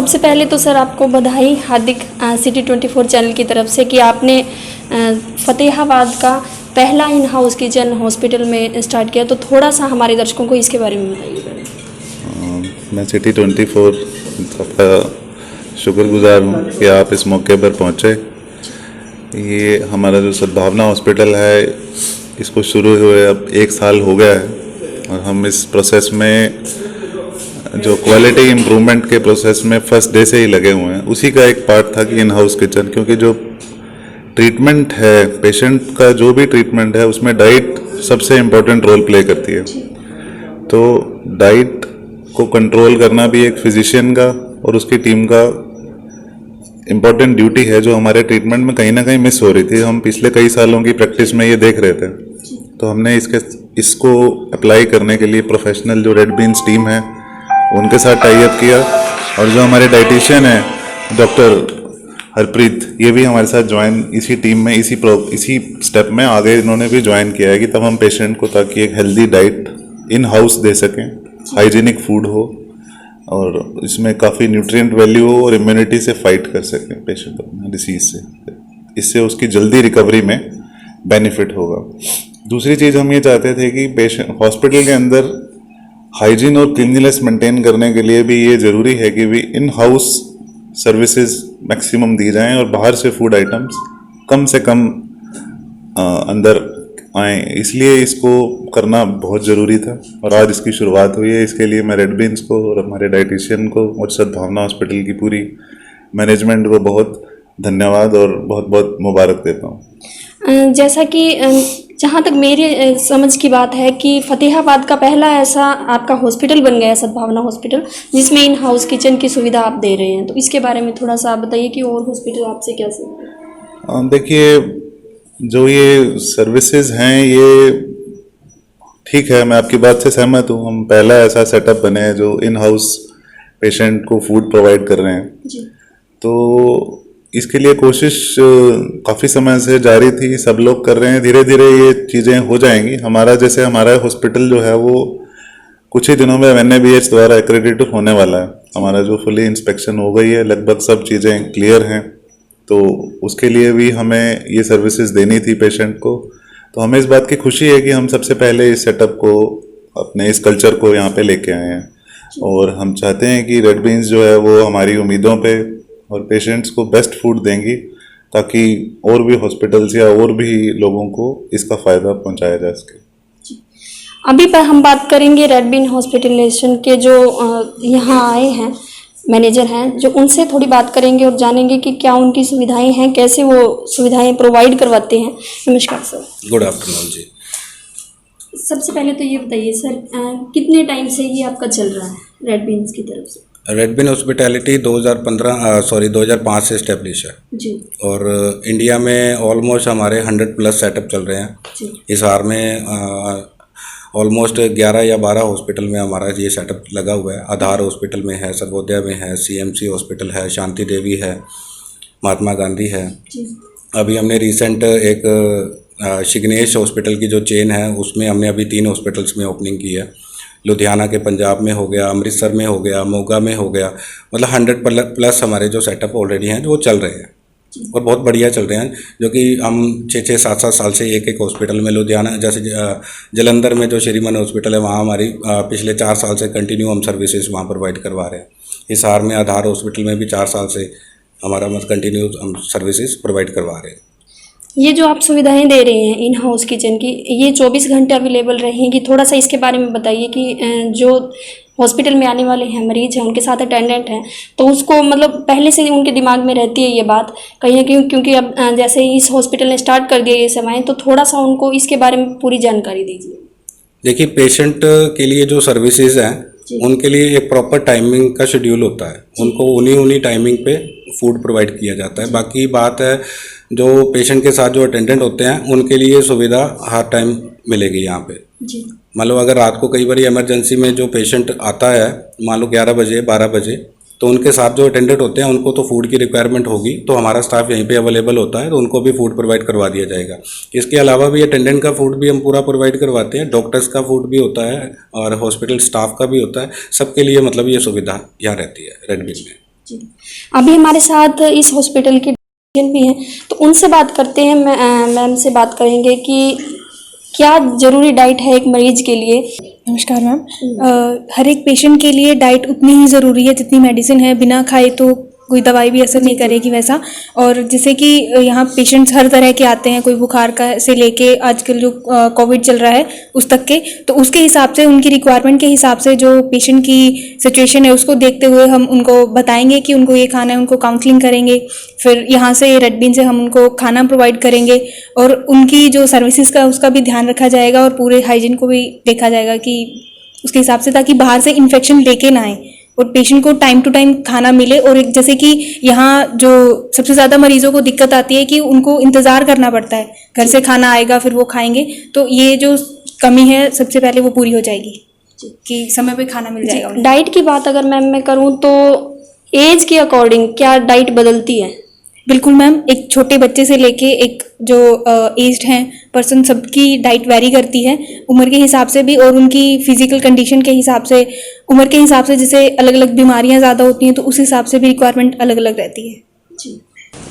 सबसे पहले तो सर आपको बधाई हार्दिक सिटी 24 चैनल की तरफ से कि आपने फतेहाबाद का पहला इन हाउस किचन हॉस्पिटल में स्टार्ट किया। तो थोड़ा सा हमारे दर्शकों को इसके बारे में बताइए। मैं सिटी 24 सबका शुक्रगुजार हूँ कि आप इस मौके पर पहुँचे। ये हमारा जो सद्भावना हॉस्पिटल है इसको शुरू हुए अब 1 साल हो गया है और हम इस प्रोसेस में जो क्वालिटी इम्प्रूवमेंट के प्रोसेस में फर्स्ट डे से ही लगे हुए हैं। उसी का एक पार्ट था कि इन हाउस किचन, क्योंकि जो ट्रीटमेंट है पेशेंट का, जो भी ट्रीटमेंट है उसमें डाइट सबसे इम्पोर्टेंट रोल प्ले करती है। तो डाइट को कंट्रोल करना भी एक फिजिशियन का और उसकी टीम का इम्पोर्टेंट ड्यूटी है, जो हमारे ट्रीटमेंट में कहीं ना कहीं मिस हो रही थी। हम पिछले कई सालों की प्रैक्टिस में ये देख रहे थे। तो हमने इसको अप्लाई करने के लिए प्रोफेशनल जो रेड बीन्स टीम है उनके साथ टाई अप किया, और जो हमारे डाइटिशियन है डॉक्टर हरप्रीत, ये भी हमारे साथ ज्वाइन इसी टीम में इसी स्टेप में आगे इन्होंने भी ज्वाइन किया है कि तब हम पेशेंट को ताकि एक हेल्दी डाइट इन हाउस दे सकें, हाइजीनिक फूड हो और इसमें काफ़ी न्यूट्रिएंट वैल्यू हो और इम्यूनिटी से फाइट कर सकें पेशेंट अपने डिसीज से। इससे उसकी जल्दी रिकवरी में बेनिफिट होगा। दूसरी चीज़ हम ये चाहते थे कि पेशेंट हॉस्पिटल के अंदर हाइजीन और क्लीनलीनेस मेंटेन करने के लिए भी ये ज़रूरी है कि भी इन हाउस सर्विसेज मैक्सिमम दी जाएं और बाहर से फूड आइटम्स कम से कम अंदर आए। इसलिए इसको करना बहुत ज़रूरी था और आज इसकी शुरुआत हुई है। इसके लिए मैं रेड बीन्स को और हमारे डाइटिशियन को और सद्भावना हॉस्पिटल की पूरी मैनेजमेंट को बहुत धन्यवाद और बहुत बहुत मुबारक देता हूँ। जैसा कि जहाँ तक मेरी समझ की बात है कि फतेहाबाद का पहला ऐसा आपका हॉस्पिटल बन गया सद्भावना हॉस्पिटल जिसमें इन हाउस किचन की सुविधा आप दे रहे हैं। तो इसके बारे में थोड़ा सा आप बताइए कि और हॉस्पिटल आपसे क्या सीखते? देखिए, जो ये सर्विसेज हैं ये ठीक है, मैं आपकी बात से सहमत हूँ। हम पहला ऐसा सेटअप बने हैं जो इन हाउस पेशेंट को फूड प्रोवाइड कर रहे हैं जी। तो इसके लिए कोशिश काफ़ी समय से जारी थी, सब लोग कर रहे हैं। धीरे धीरे ये चीज़ें हो जाएंगी। हमारा हॉस्पिटल जो है वो कुछ ही दिनों में NABH द्वारा एक्रेडिटेड होने वाला है। हमारा जो फुली इंस्पेक्शन हो गई है, लगभग सब चीज़ें क्लियर हैं। तो उसके लिए भी हमें ये सर्विसेज देनी थी पेशेंट को। तो हमें इस बात की खुशी है कि हम सबसे पहले इस सेटअप को, अपने इस कल्चर को यहाँ पे लेके आए हैं और हम चाहते हैं कि रेड बीन्स जो है वो हमारी उम्मीदों पे और पेशेंट्स को बेस्ट फूड देंगी ताकि और भी हॉस्पिटल्स या और भी लोगों को इसका फ़ायदा पहुंचाया जा सके। अभी पर हम बात करेंगे रेड बीन हॉस्पिटलाइजेशन के जो यहाँ आए हैं मैनेजर हैं, जो उनसे थोड़ी बात करेंगे और जानेंगे कि क्या उनकी सुविधाएं हैं, कैसे वो सुविधाएं प्रोवाइड करवाते हैं। नमस्कार सर। गुड आफ्टरनून जी। सबसे पहले तो ये बताइए सर, कितने टाइम से ये आपका चल रहा है रेड बीन्स की तरफ से? रेड बीन हॉस्पिटैलिटी 2005 से इस्टेब्लिश है जी। और इंडिया में ऑलमोस्ट हमारे 100+ सेटअप चल रहे हैं जी। हिसार में ऑलमोस्ट 11 या 12 हॉस्पिटल में हमारा ये सेटअप लगा हुआ है। आधार हॉस्पिटल में है, सर्वोदय में है, CMC हॉस्पिटल है, शांति देवी है, महात्मा गांधी है। जी। अभी हमने रिसेंट एक शिग्नेश हॉस्पिटल की जो चेन है उसमें हमने अभी 3 हॉस्पिटल्स में ओपनिंग की है। लुधियाना के पंजाब में हो गया, अमृतसर में हो गया, मोगा में हो गया। मतलब 100+ हमारे जो सेटअप ऑलरेडी हैं वो चल रहे हैं और बहुत बढ़िया चल रहे हैं, जो कि हम 6-6, 7-7 साल से एक हॉस्पिटल में, लुधियाना जैसे जलंधर में जो श्रीमन हॉस्पिटल है वहाँ हमारी पिछले 4 साल से कंटिन्यू हम सर्विसेज वहाँ प्रोवाइड करवा रहे हैं। हिसार में आधार हॉस्पिटल में भी 4 साल से हमारा कंटिन्यू हम सर्विसेज प्रोवाइड करवा रहे हैं। ये जो आप सुविधाएं दे रहे हैं इन हाउस किचन की, ये 24 घंटे अवेलेबल रहेंगी? थोड़ा सा इसके बारे में बताइए कि जो हॉस्पिटल में आने वाले हैं मरीज हैं, उनके साथ अटेंडेंट हैं, तो उसको मतलब पहले से उनके दिमाग में रहती है ये बात कहीं ना कहीं, क्योंकि अब जैसे इस हॉस्पिटल ने स्टार्ट कर दिया ये सेवाएं, तो थोड़ा सा उनको इसके बारे में पूरी जानकारी दीजिए। देखिए, पेशेंट के लिए जो सर्विसेज हैं उनके लिए एक प्रॉपर टाइमिंग का शेड्यूल होता है। उनको उन्हीं टाइमिंग पे फूड प्रोवाइड किया जाता है। बाकी बात है जो पेशेंट के साथ जो अटेंडेंट होते हैं उनके लिए सुविधा हर टाइम मिलेगी यहाँ पे। मान लो अगर रात को कई बार इमरजेंसी में जो पेशेंट आता है, मान लो 11 बजे 12 बजे, तो उनके साथ जो अटेंडेंट होते हैं उनको तो फूड की रिक्वायरमेंट होगी, तो हमारा स्टाफ यहीं पे अवेलेबल होता है, तो उनको भी फूड प्रोवाइड करवा दिया जाएगा। इसके अलावा भी अटेंडेंट का फूड भी हम पूरा प्रोवाइड करवाते हैं, डॉक्टर्स का फूड भी होता है और हॉस्पिटल स्टाफ का भी होता है। सबके लिए मतलब ये सुविधा यहाँ रहती है रेड बीन में। अभी हमारे साथ इस हॉस्पिटल के पेशेंट भी हैं, तो उनसे बात करते हैं। मैम से बात करेंगे कि क्या ज़रूरी डाइट है एक मरीज के लिए। नमस्कार मैम। हर एक पेशेंट के लिए डाइट उतनी ही ज़रूरी है जितनी मेडिसिन है। बिना खाए तो कोई दवाई भी असर नहीं करेगी वैसा। और जैसे कि यहाँ पेशेंट्स हर तरह के आते हैं, कोई बुखार का से लेके आजकल जो कोविड चल रहा है उस तक के, तो उसके हिसाब से उनकी रिक्वायरमेंट के हिसाब से जो पेशेंट की सिचुएशन है उसको देखते हुए हम उनको बताएंगे कि उनको ये खाना है, उनको काउंसलिंग करेंगे। फिर यहाँ से रेड बीन से हम उनको खाना प्रोवाइड करेंगे और उनकी जो सर्विसेज का उसका भी ध्यान रखा जाएगा और पूरे हाइजीन को भी देखा जाएगा कि उसके हिसाब से, ताकि बाहर से इन्फेक्शन लेके ना आए और पेशेंट को टाइम टू टाइम खाना मिले। और एक जैसे कि यहाँ जो सबसे ज़्यादा मरीजों को दिक्कत आती है कि उनको इंतज़ार करना पड़ता है, घर से खाना आएगा फिर वो खाएंगे, तो ये जो कमी है सबसे पहले वो पूरी हो जाएगी कि समय पे खाना मिल जाएगा। डाइट की बात अगर मैम मैं करूँ तो एज के अकॉर्डिंग क्या डाइट बदलती है? बिल्कुल मैम, एक छोटे बच्चे से लेके एक जो एज्ड हैं पर्सन, सबकी डाइट वेरी करती है उम्र के हिसाब से भी और उनकी फिजिकल कंडीशन के हिसाब से, उम्र के हिसाब से। जैसे अलग अलग बीमारियां ज़्यादा होती हैं तो उस हिसाब से भी रिक्वायरमेंट अलग अलग रहती है। जी,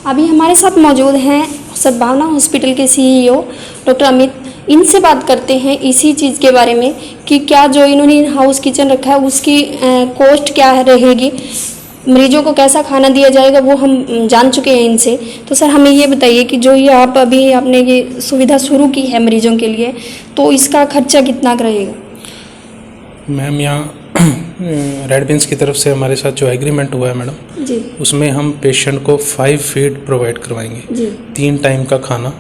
अभी हमारे साथ मौजूद हैं सद्भावना हॉस्पिटल के CEO डॉक्टर अमित। इनसे बात करते हैं इसी चीज़ के बारे में कि क्या जो इन्होंने इन हाउस किचन रखा है उसकी कॉस्ट क्या रहेगी, मरीजों को कैसा खाना दिया जाएगा, वो हम जान चुके हैं इनसे। तो सर हमें ये बताइए कि जो ये आपने ये सुविधा शुरू की है मरीजों के लिए, तो इसका खर्चा कितना रहेगा? मैम यहाँ रेड बीन्स की तरफ से हमारे साथ जो एग्रीमेंट हुआ है मैडम जी, उसमें हम पेशेंट को 5 फीड प्रोवाइड करवाएंगे जी, 3 टाइम का खाना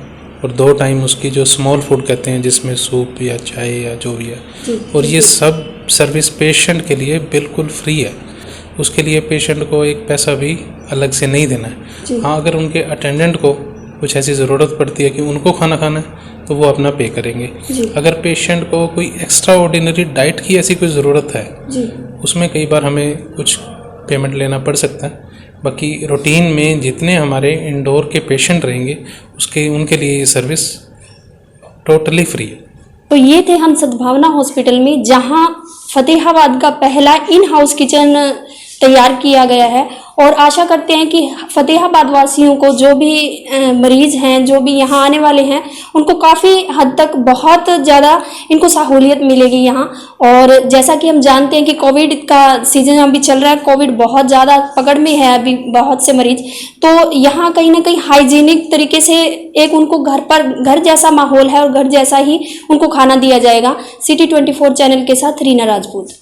और 2 टाइम उसकी जो स्मॉल फूड कहते हैं जिसमें सूप या चाय या जो भी है, और ये सब सर्विस पेशेंट के लिए बिल्कुल फ्री है। उसके लिए पेशेंट को एक पैसा भी अलग से नहीं देना है। हाँ, अगर उनके अटेंडेंट को कुछ ऐसी ज़रूरत पड़ती है कि उनको खाना खाना है तो वो अपना पे करेंगे। अगर पेशेंट को कोई एक्स्ट्रा ऑर्डिनरी डाइट की ऐसी कोई ज़रूरत है जी, उसमें कई बार हमें कुछ पेमेंट लेना पड़ सकता है। बाकी रूटीन में जितने हमारे इंडोर के पेशेंट रहेंगे उनके लिए ये सर्विस टोटली फ्री है। तो ये थे हम सद्भावना हॉस्पिटल में, जहां फतेहाबाद का पहला इन हाउस किचन तैयार किया गया है। और आशा करते हैं कि फतेहाबाद वासियों को, जो भी मरीज हैं, जो भी यहाँ आने वाले हैं, उनको काफ़ी हद तक बहुत ज़्यादा इनको सहूलियत मिलेगी यहाँ। और जैसा कि हम जानते हैं कि कोविड का सीजन अभी चल रहा है, कोविड बहुत ज़्यादा पकड़ में है अभी बहुत से मरीज, तो यहाँ कहीं ना कहीं हाइजीनिक तरीके से एक उनको घर जैसा माहौल है और घर जैसा ही उनको खाना दिया जाएगा। City 24 चैनल के साथ रीना राजपूत।